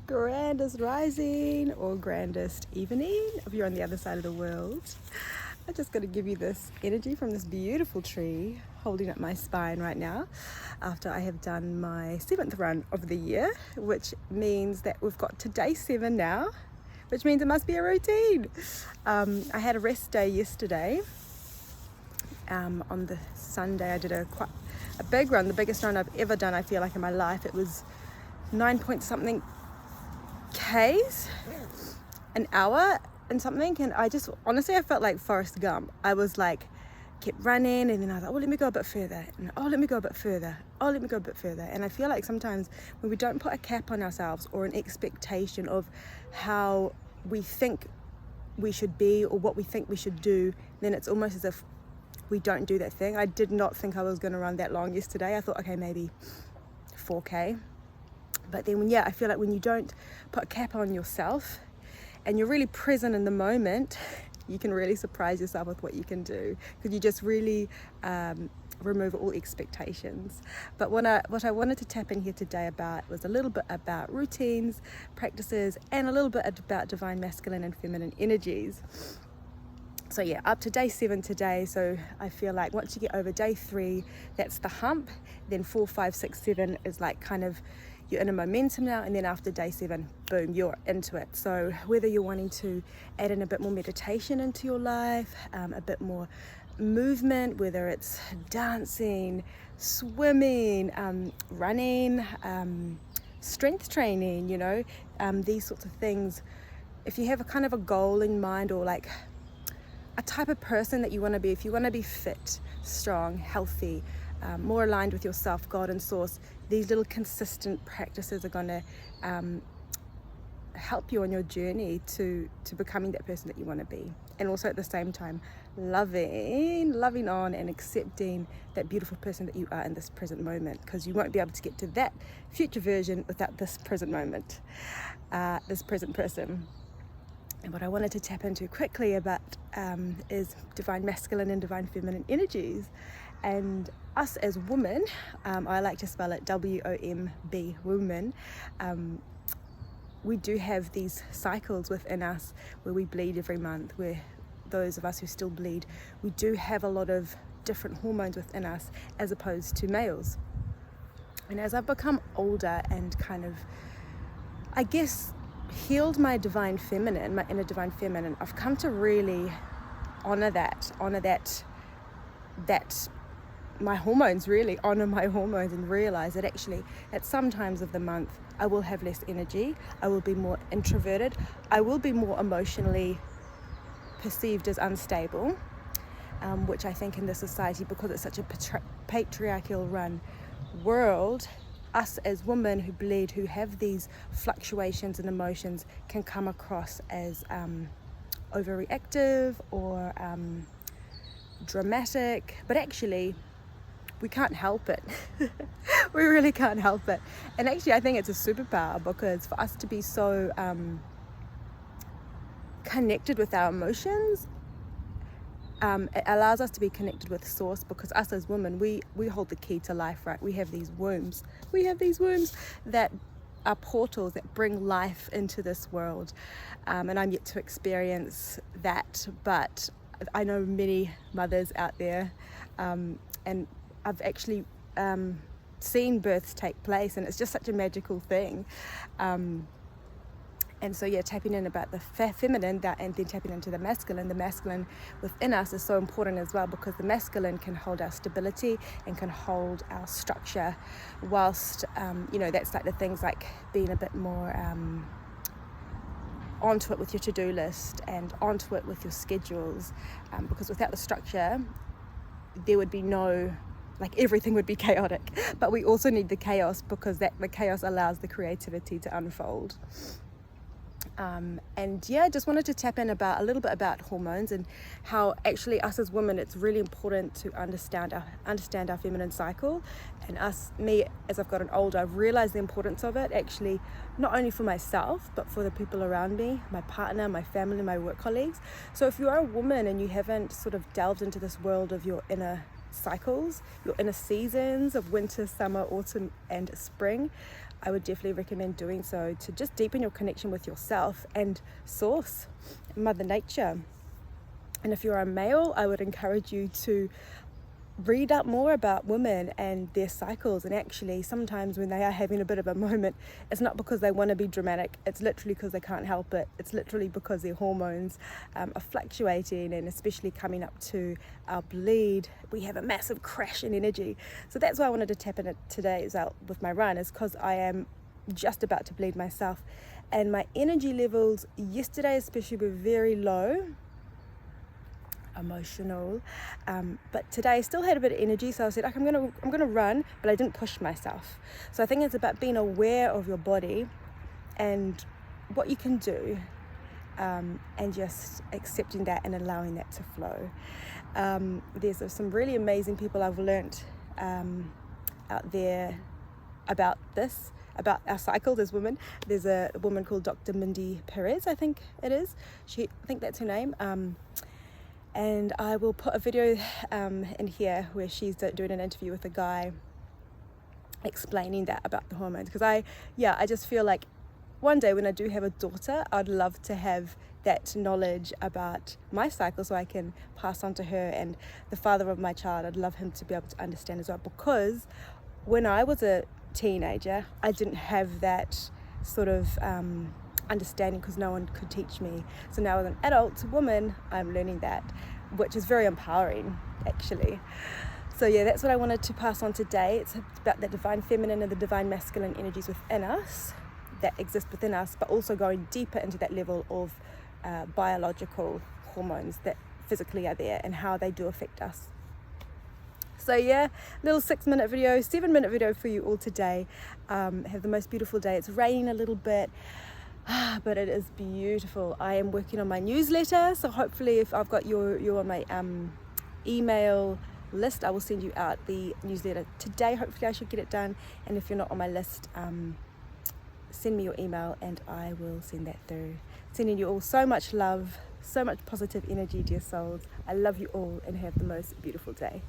grandest rising or grandest evening if you're on the other side of the world. I'm just going to give you this energy from this beautiful tree holding up my spine right now after I have done my 7th run of the year, which means that we've got to day 7 now, which means it must be a routine. I had a rest day yesterday. On the Sunday I did a big run, the biggest run I've ever done, I feel like, in my life. It was 9 point something Ks, an hour and something, and I just, honestly, I felt like Forrest Gump. I was like, kept running, and then I was like, oh, let me go a bit further, and oh, let me go a bit further, oh, let me go a bit further. And I feel like sometimes when we don't put a cap on ourselves or an expectation of how we think we should be or what we think we should do, then it's almost as if we don't do that thing. I did not think I was going to run that long yesterday. I thought, okay, maybe 4K. But then, I feel like when you don't put a cap on yourself and you're really present in the moment, you can really surprise yourself with what you can do, because you just really remove all expectations. But what I wanted to tap in here today about was a little bit about routines, practices, and a little bit about divine masculine and feminine energies. So up to day 7 today. So I feel like once you get over day 3, that's the hump. Then 4, 5, 6, 7 is like kind of, you're in a momentum now, and then after day 7, boom, you're into it. So whether you're wanting to add in a bit more meditation into your life, a bit more movement, whether it's dancing, swimming, running, strength training, these sorts of things. If you have a kind of a goal in mind, or like a type of person that you want to be, if you want to be fit, strong, healthy, more aligned with yourself, God and source, these little consistent practices are going to help you on your journey to becoming that person that you want to be. And also at the same time, loving on and accepting that beautiful person that you are in this present moment, because you won't be able to get to that future version without this present moment, this present person. And what I wanted to tap into quickly about is divine masculine and divine feminine energies. And us as women, I like to spell it WOMB, woman. We do have these cycles within us where we bleed every month, where those of us who still bleed, we do have a lot of different hormones within us as opposed to males. And as I've become older and kind of, I guess, healed my divine feminine, my inner divine feminine, I've come to really honor that my hormones, really honor my hormones, and realize that actually at some times of the month I will have less energy, I will be more introverted, I will be more emotionally perceived as unstable, which I think in this society, because it's such a patriarchal run world, us as women who bleed, who have these fluctuations in emotions, can come across as overreactive or dramatic, but actually we can't help it. We really can't help it. And actually I think it's a superpower, because for us to be so connected with our emotions, it allows us to be connected with source, because us as women, we hold the key to life, right? We have these wombs that are portals that bring life into this world, and I'm yet to experience that, but I know many mothers out there, and I've actually seen births take place, and it's just such a magical thing. And so tapping in about the feminine, that, and then tapping into the masculine within us is so important as well, because the masculine can hold our stability and can hold our structure, whilst that's like the things like being a bit more onto it with your to-do list and onto it with your schedules, because without the structure there would be no, like, everything would be chaotic. But we also need the chaos, because the chaos allows the creativity to unfold. Just wanted to tap in a little bit about hormones, and how actually us as women, it's really important to understand our feminine cycle. And me, as I've gotten older, I've realized the importance of it, actually, not only for myself, but for the people around me, my partner, my family, my work colleagues. So if you are a woman and you haven't sort of delved into this world of your inner cycles, your inner seasons of winter, summer, autumn, and spring, I would definitely recommend doing so to just deepen your connection with yourself and source, Mother Nature. And if you're a male, I would encourage you to read up more about women and their cycles. And actually, sometimes when they are having a bit of a moment, it's not because they want to be dramatic, it's literally because they can't help it. It's literally because their hormones are fluctuating, and especially coming up to our bleed, we have a massive crash in energy. So that's why I wanted to tap in it today as well with my run, is because I am just about to bleed myself, and my energy levels yesterday especially were very low, emotional, but today I still had a bit of energy, so I said, I'm gonna run, but I didn't push myself. So I think it's about being aware of your body and what you can do, and just accepting that and allowing that to flow. There's some really amazing people I've learnt out there about this, about our cycles as women. There's a woman called Dr. Mindy Perez, I think it is. I think that's her name. And I will put a video in here where she's doing an interview with a guy explaining that about the hormones. Because I just feel like one day when I do have a daughter, I'd love to have that knowledge about my cycle so I can pass on to her, and the father of my child, I'd love him to be able to understand as well. Because when I was a teenager, I didn't have that sort of understanding because no one could teach me. So now as an adult woman, I'm learning that, which is very empowering actually. So yeah, that's what I wanted to pass on today. It's about the divine feminine and the divine masculine energies within us, that exist within us, but also going deeper into that level of biological hormones that physically are there and how they do affect us. So yeah, little 6-minute video, 7-minute video for you all today. Have the most beautiful day. It's raining a little bit, but it is beautiful. I am working on my newsletter, so hopefully if I've got you on my email list, I will send you out the newsletter today. Hopefully I should get it done, and if you're not on my list, send me your email and I will send that through. Sending you all so much love, so much positive energy, dear souls. I love you all and have the most beautiful day.